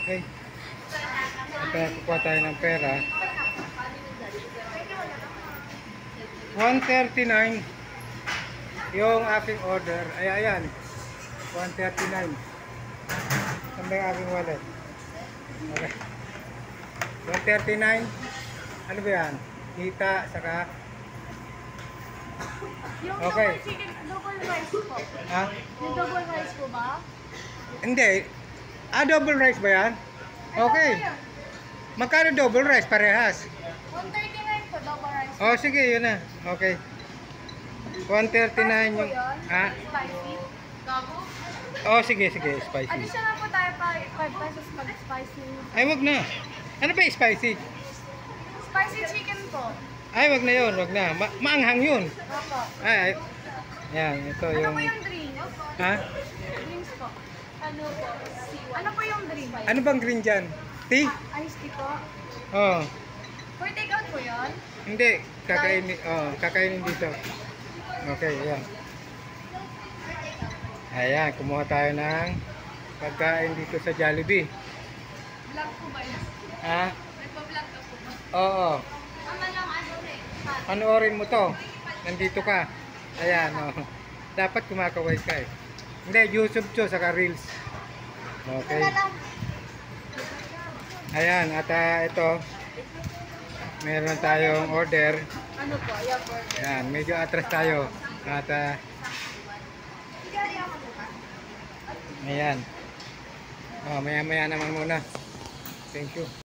Okay. Ito, kukuha tayo ng pera. 139 yung aking order. Ay, ayan. 139. Saan ba yung aking wallet? Okay. 139. Ano ba yan? Kita, saka... Yung Okay. double chicken, double rice po. Ha? Yung double rice po ba? Hindi. Double rice ba yan? Okay. Magkano double rice? Parehas. 139 po, double rice. Oh, sige, yun na. Okay. 139 yung... Ha? Spicy. Gago. Oh, sige, sige. Spicy. Additional po tayo pa 5 pesos pag spicy. Ay, wag na. Ano ba yung spicy? Spicy chicken po. Ay, wag na yun. Wag na. Maanghang yun. Opo. Ay. Yan, ito Ano yung... po yung drink? Ha? Drinks po. Ano po? Ano po yung drink? Ano bang green dyan? Tea? Iced tea po. Oh. For take out po yun? Hindi. Kakainin. Oh, kakainin dito. Okay, yan. Ayan, kumuha tayo ng pagkain dito sa Jollibee. Vlog po ba yun? Ha? Nagpa-vlog ka po ba? Oo. Ama lang ano eh. Panoorin mo to. Nandito ka. Ayan, oh. Dapat kumakaway ka eh. Hindi, YouTube to, saka Reels. Okay. Ayan, at ito. Meron tayong order. Ano po? Ayan po. Ayan, medyo atras tayo. At ayan. Oh, maya-maya naman muna. Thank you.